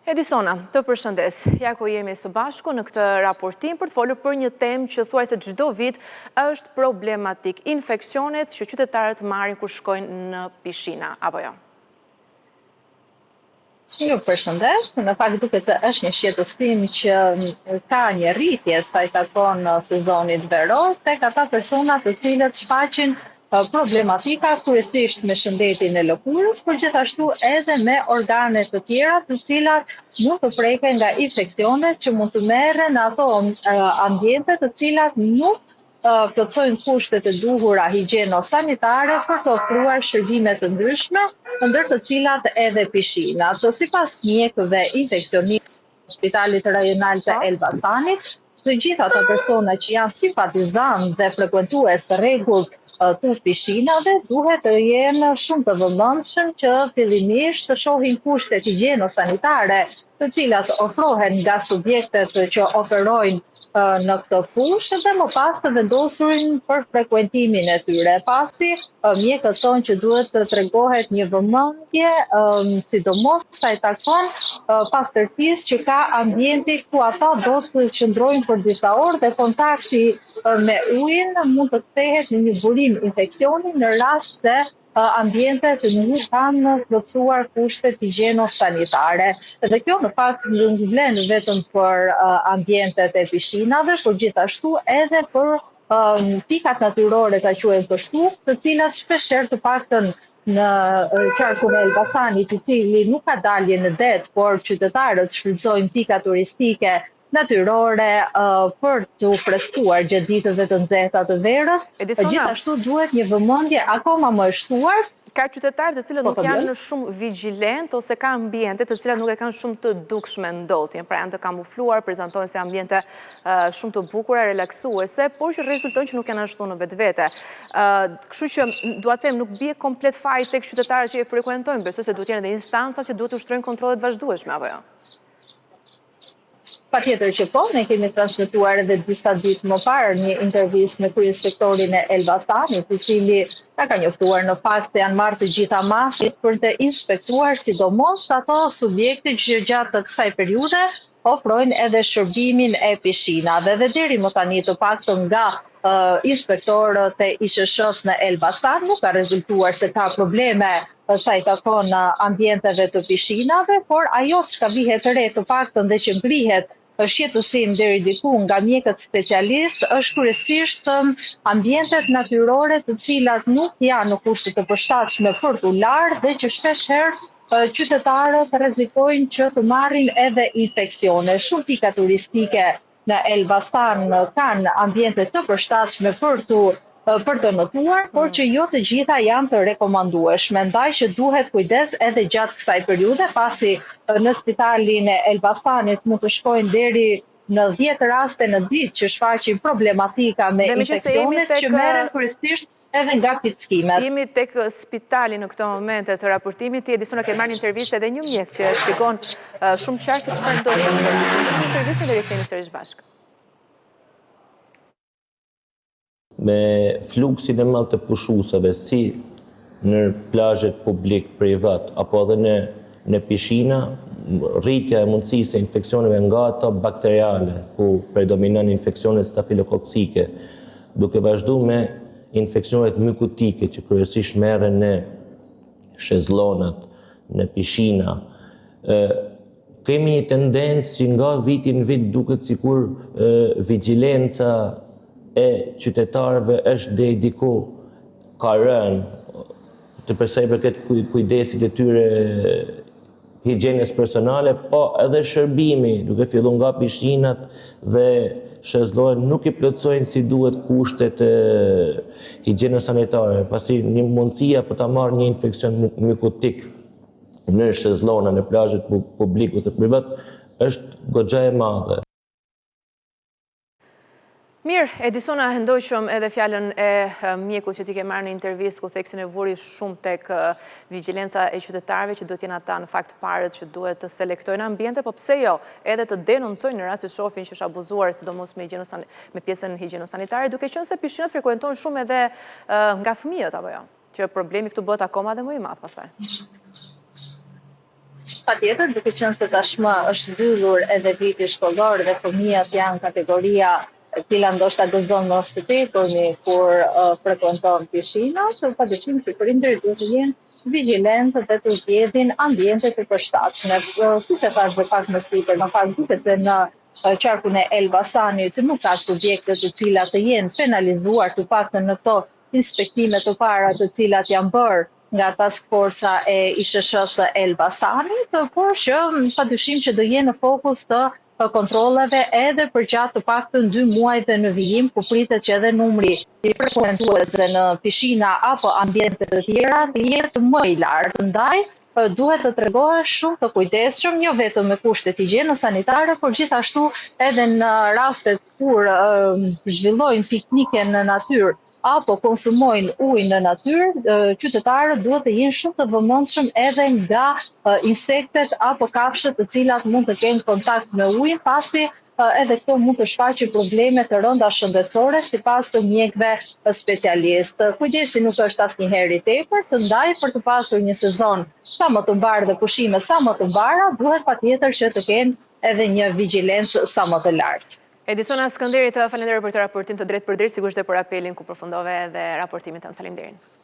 Edisona, të përshëndes. Ja ku jemi së bashku në këtë raportim për të folur për një temë që thuaj se çdo vit është problematik. Infeksionet që qytetarët marrin kur shkojnë në pishina, apo jo? Ju përshëndes, në fakt duket se është një shqetësim që ka një rritje sa i takon sezonit veror tek ata persona të cilët shfaqin problematika kryesisht me shëndetin e lëkurës, por gjithashtu edhe me organe të tjera të cilat mund të preken nga infeksionet që mund të merren në ato ambiente të cilat nuk plotësojnë kushtet e duhura higjieno-sanitare për të ofruar shërbime të ndryshme, ndër të cilat edhe pishinat. Sipas mjekëve infeksionistë të Spitalit Rajonal të Elbasanit, të gjitha ata persona që janë simpatizantë dhe frekuentues të rregullt të pishinave duhet të jenë shumë të vëmendshëm që fillimisht të shohin kushtet higjieno-sanitare të cilat ofrohen nga subjektet që operojnë në këtë fushë dhe më pas të vendosurin për frekuentimin e tyre. Pasi mjekët thonë që duhet të tregohet një vëmendje, sidomos sa i takon pastërtisë që ka ambienti ku ata do të qëndrojnë për disa orë dhe kontakti me ujin mund të kthehet në një burim infeksioni në rast se ambientet nuk kanë plotësuar kushtet higjieno-sanitare. Dhe kjo në fakt nuk vlen vetëm për ambientet e pishinave, por gjithashtu edhe për pikat natyrore ta quajmë kështu, të cilat shpeshherë të paktën në qarkun e Elbasanit, i cili nuk ka dalje në det, por qytetarët shfrytëzojnë pika turistike natyrore për të freskuar gjatë ditëve të nxehta të verës. Gjithashtu duhet një vëmendje akoma më e shtuar. Ka qytetarë të cilët nuk janë shumë vigjilent ose ka ambiente të cilat nuk e kanë shumë të dukshme ndotjen, pra janë të kamufluar, prezantojnë si ambiente shumë të bukura, relaksuese, por që rezultojnë që nuk janë ashtu në vetvete. Kështu që dua të them nuk bie komplet faj tek qytetarët që e frekuentojnë, besoj se duhet jenë edhe instanca që duhet të ushtrojnë kontrollet vazhdueshme, apo jo? Patjetër që po, ne kemi transmetuar edhe disa ditë më parë një intervistë me kryespektorin e Elbasanit, i cili ka njoftuar në fakt se janë marrë të gjitha masat për të inspektuar sidomos ato subjekte që gjatë kësaj periudhe ofrojnë edhe shërbimin e pishinave. Dhe deri më tani të paktën nga inspektorët e ISHS në Elbasan nuk ka rezultuar se ka probleme sa i takon ambienteve të pishinave, por ajo që vihet re të paktën dhe që ngrihet shqetësim deri diku nga mjekët specialist është kryesisht ambientet natyrore të cilat nuk janë në kushte të përshtatshme për t'u larë dhe që shpeshherë qytetarët rrezikojnë që të marrin edhe infeksione. Shumë pika turistike në Elbasan kanë ambiente të përshtatshme për të notuar, por që jo të gjitha janë të rekomandueshme. Ndaj që duhet kujdes edhe gjatë kësaj periudhe, pasi në spitalin e Elbasanit mund të shkojnë deri në 10 raste në ditë që shfaqin problematika me infeksionet që merren kryesisht edhe nga pickimet. Jemi tek spitali në këto momente të raportimit. Ti Edisona ke marrë një intervistë edhe një mjek që shpjegon shumë qartë se çfarë ndodh në këtë intervistë dhe rikthehemi sërish bashkë. Me fluksin e madh të pushuesave si në plazhet publik, privat apo edhe në pishina, rritja e mundësisë e infeksioneve nga ato bakteriale, ku predominojnë infeksionet stafilokoksike, duke vazhduar me infeksionet mykutike që kryesisht merren në shezllonat, në pishina. Kemi një tendencë që nga viti në vit duket sikur vigjilenca e qytetarëve është deri diku ka rënë të përsa i përket kujdesit e tyre higjienës personale, po edhe shërbimi, duke filluar nga pishinat dhe shezllonat nuk i plotësojnë si duhet kushtet higjienës sanitare, pasi një mundësia për ta marrë një infeksion mykotik në shezllona, në plazhet publik ose privat është goxha e madhe. Mirë, Edisona, ndojshëm edhe fjalën e mjekut që ti ke marrë në intervistë ku theksin e vuri shumë tek vigjilenca e qytetarëve që duhet jenë ata në fakt parët që duhet të selektojnë ambiente, po pse jo, edhe të denoncojnë në rast që shohin që është abuzuar sidomos me pjesën higjieno-sanitare, duke qenë se pishinat frekuentojnë shumë edhe nga fëmijët apo jo, që problemi këtu bëhet akoma dhe më i madh pastaj. Patjetër, duke qenë se tashmë është mbyllur edhe viti shkollor dhe fëmijët janë kategoria e cila ndoshta gëzon më së tepërmi kur frekuenton pishinat, padyshim që prindërit duhet të jenë vigjilentë dhe të zgjedhin ambiente të përshtatshme. Siç e thash më pak më sipër, në fakt duket se në qarkun e Elbasanit nuk ka subjekte të cilat të jenë penalizuar, të paktën në këto inspektime të para të cilat janë bërë nga task forca e ISHSH-së Elbasanit, por që padyshim që do jenë në fokus të kontrolleve edhe për gjatë të paktën 2 muajve në vijim, ku pritet që edhe numri i frekuentuesve në pishina apo ambiente të tjera të jetë më i lartë. Ndaj duhet të tregohesh shumë të kujdesshëm, jo vetëm me kushtet higjienës sanitare, por gjithashtu edhe në rastet kur zhvillojnë piknike në natyrë apo konsumojnë ujë në natyrë, qytetarët duhet të jenë shumë të vëmendshëm edhe nga insektet apo kafshët të cilat mund të kenë kontakt me ujin, pasi edhe këto mund të shfaqin probleme të rënda shëndetësore sipas mjekëve specialistë. Kujdesi nuk është asnjëherë i tepërt, ndaj për të pasur një sezon sa më të mbarë dhe pushime sa më të mbara, duhet patjetër që të kenë edhe një vigjilencë sa më të lartë. Edisona Skënderit, falenderoj për të raportim të drejtë për drejtë, sigurisht e për apelin ku përfundove dhe raportimin tënd. Faleminderit.